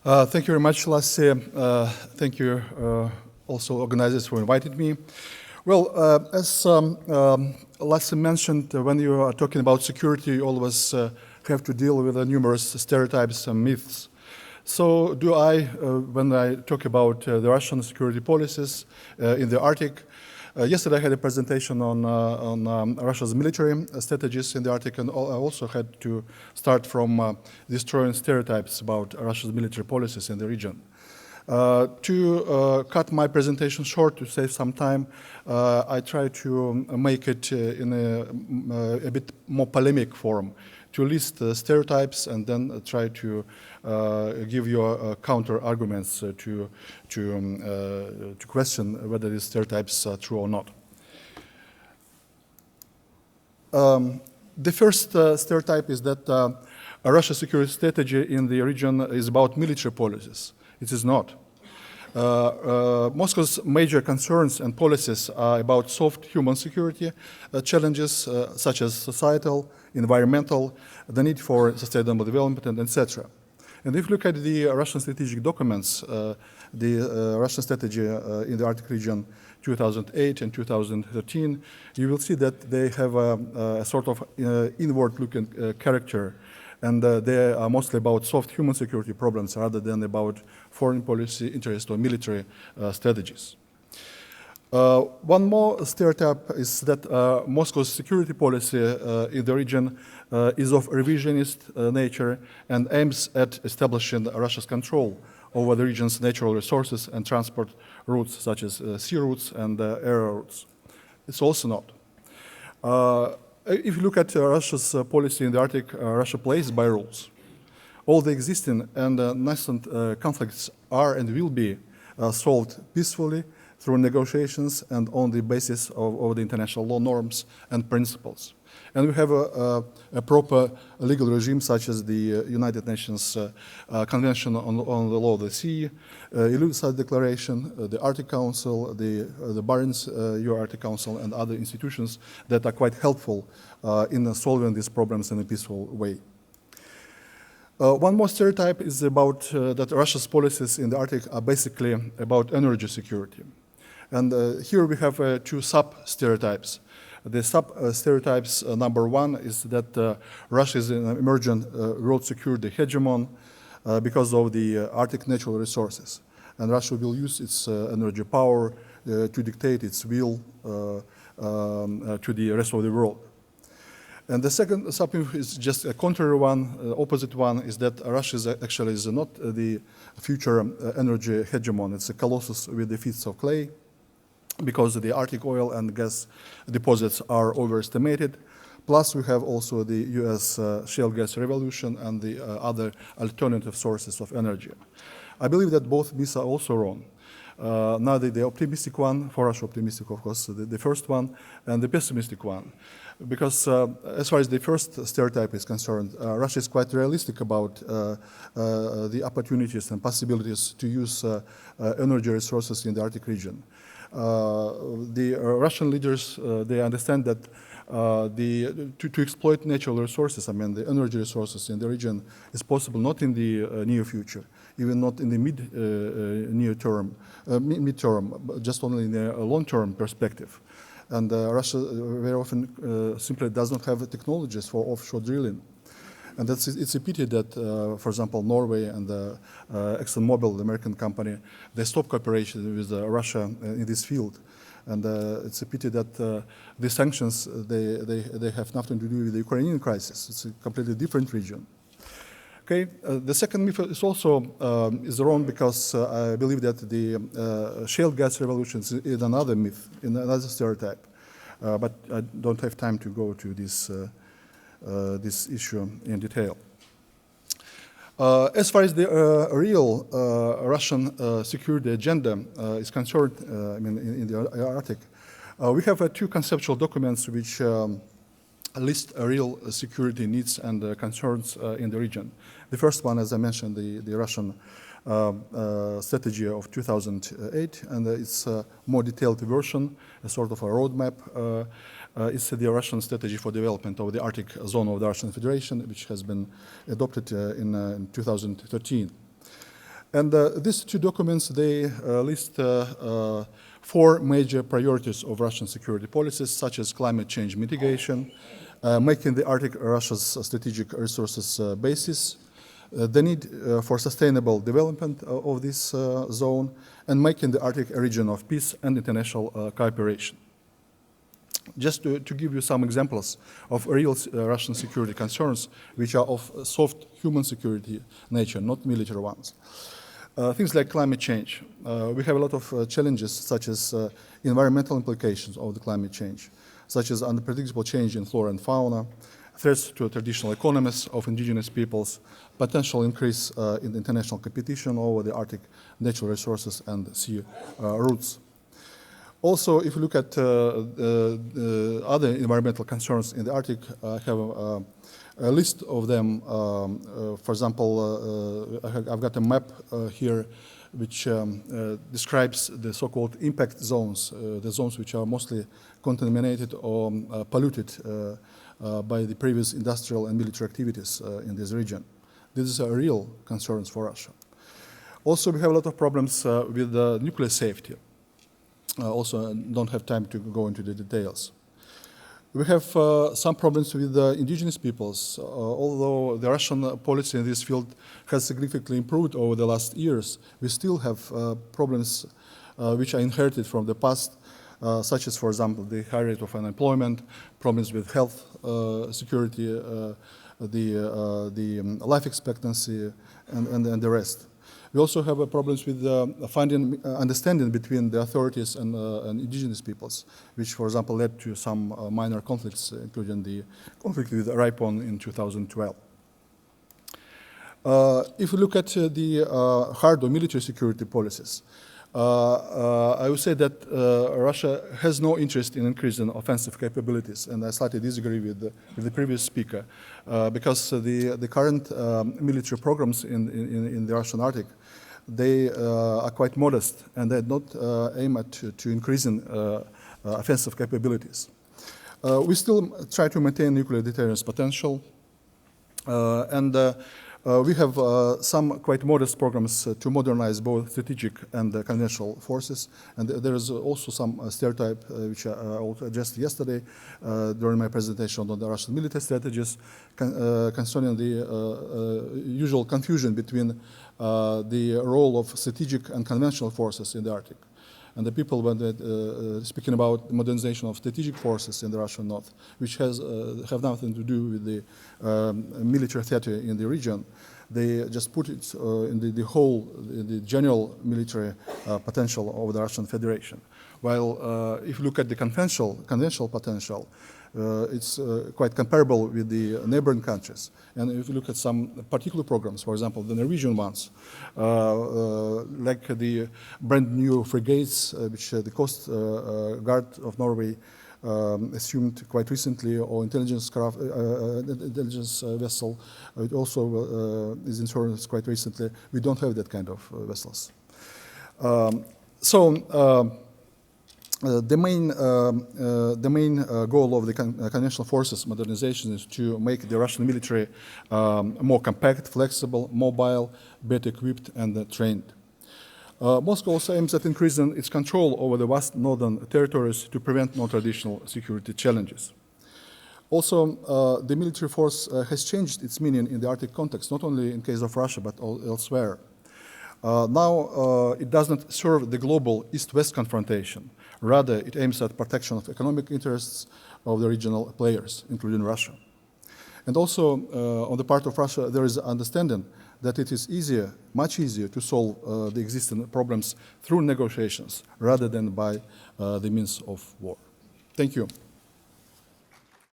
Thank you very much, Lasse. Thank you also organizers for inviting me. Well, as Lasse mentioned, when you are talking about security, you always have to deal with numerous stereotypes and myths. So do I, when I talk about the Russian security policies in the Arctic. Yesterday I had a presentation on Russia's military strategies in the Arctic, and I also had to start from destroying stereotypes about Russia's military policies in the region. To cut my presentation short, to save some time, I try to make it in a bit more polemic form, to list stereotypes and then try to give you counter arguments to question whether these stereotypes are true or not. The first stereotype is that Russia's security strategy in the region is about military policies. It is not. Moscow's major concerns and policies are about soft human security challenges such as societal, environmental, the need for sustainable development, and etc. And if you look at the Russian strategic documents, the Russian strategy in the Arctic region 2008 and 2013, you will see that they have a sort of inward-looking character, and they are mostly about soft human security problems rather than about foreign policy interest or military strategies. One more stereotype is that Moscow's security policy in the region is of revisionist nature and aims at establishing Russia's control over the region's natural resources and transport routes such as sea routes and air routes. It's also not. If you look at Russia's policy in the Arctic, Russia plays by rules. All the existing and nascent conflicts are and will be solved peacefully through negotiations and on the basis of the international law norms and principles. And we have a proper legal regime such as the United Nations Convention on the Law of the Sea, Ilulissat Declaration, the Arctic Council, the Barents Arctic Council, and other institutions that are quite helpful in solving these problems in a peaceful way. One more stereotype is about that Russia's policies in the Arctic are basically about energy security. And here we have two sub-stereotypes. The sub-stereotypes, number one is that Russia is an emerging world security hegemon because of the Arctic natural resources. And Russia will use its energy power to dictate its will to the rest of the world. And the second sub-myth is just a contrary one, opposite one, is that Russia is not the future energy hegemon. It's a colossus with the feet of clay, because the Arctic oil and gas deposits are overestimated. Plus, we have also the US shale gas revolution and the other alternative sources of energy. I believe that both myths are also wrong. Neither the optimistic one, for Russia optimistic, of course, the first one, and the pessimistic one. Because as far as the first stereotype is concerned, Russia is quite realistic about the opportunities and possibilities to use energy resources in the Arctic region. The Russian leaders, they understand that to exploit natural resources, I mean the energy resources in the region, is possible not in the near future, even not in the mid-term, but just only in a long-term perspective. And Russia very often simply does not have the technologies for offshore drilling. And it's a pity that, for example, Norway and ExxonMobil, the American company, they stopped cooperation with Russia in this field. And it's a pity that the sanctions, they have nothing to do with the Ukrainian crisis. It's a completely different region. Okay, the second myth is also is wrong because I believe that the shale gas revolution is another myth, another stereotype. But I don't have time to go to this issue in detail. As far as the real Russian security agenda is concerned, I mean, in the Arctic, we have two conceptual documents which list real security needs and concerns in the region. The first one, as I mentioned, the Russian strategy of 2008, and it's a more detailed version, a sort of a roadmap. It's the Russian strategy for development of the Arctic zone of the Russian Federation, which has been adopted in 2013. And these two documents, they list four major priorities of Russian security policies, such as climate change mitigation, making the Arctic Russia's strategic resources basis, the need for sustainable development of this zone, and making the Arctic a region of peace and international cooperation. Just to give you some examples of real Russian security concerns, which are of soft human security nature, not military ones. Things like climate change. We have a lot of challenges, such as environmental implications of the climate change, such as unpredictable change in flora and fauna, threats to traditional economies of indigenous peoples, potential increase in international competition over the Arctic natural resources and sea routes. Also, if you look at other environmental concerns in the Arctic, I have a list of them. For example, I've got a map here which describes the so-called impact zones, the zones which are mostly contaminated or polluted by the previous industrial and military activities in this region. These are real concerns for Russia. Also, we have a lot of problems with nuclear safety. Also, don't have time to go into the details. We have some problems with the indigenous peoples. Although the Russian policy in this field has significantly improved over the last years, we still have problems which are inherited from the past, such as, for example, the high rate of unemployment, problems with health security, the life expectancy, and the rest. We also have problems with finding understanding between the authorities and indigenous peoples, which, for example, led to some minor conflicts, including the conflict with Raipon in 2012. If we look at the hard or military security policies, I would say that Russia has no interest in increasing offensive capabilities, and I slightly disagree with the previous speaker, because the current military programs in the Russian Arctic, they are quite modest, and they don't aim at to increasing offensive capabilities. We still try to maintain nuclear deterrence potential, and we have some quite modest programs to modernize both strategic and conventional forces. And there is also some stereotype which I addressed yesterday during my presentation on the Russian military strategies concerning the usual confusion between the role of strategic and conventional forces in the Arctic. And the people, when they're speaking about modernization of strategic forces in the Russian North, which have nothing to do with the military theater in the region, they just put it in the general military potential of the Russian Federation. While if you look at the conventional potential, it's quite comparable with the neighboring countries. And if you look at some particular programs, for example, the Norwegian ones, like the brand new frigates, which the Coast Guard of Norway assumed quite recently, or intelligence vessel, it also is in service quite recently. We don't have that kind of vessels. The main goal of the conventional forces modernization is to make the Russian military more compact, flexible, mobile, better equipped, and trained. Moscow also aims at increasing its control over the vast northern territories to prevent non-traditional security challenges. Also, the military force has changed its meaning in the Arctic context, not only in case of Russia, but elsewhere. Now, it does not serve the global East-West confrontation. Rather, it aims at protection of economic interests of the regional players, including Russia. And also, on the part of Russia, there is understanding that it is much easier to solve the existing problems through negotiations rather than by the means of war. Thank you.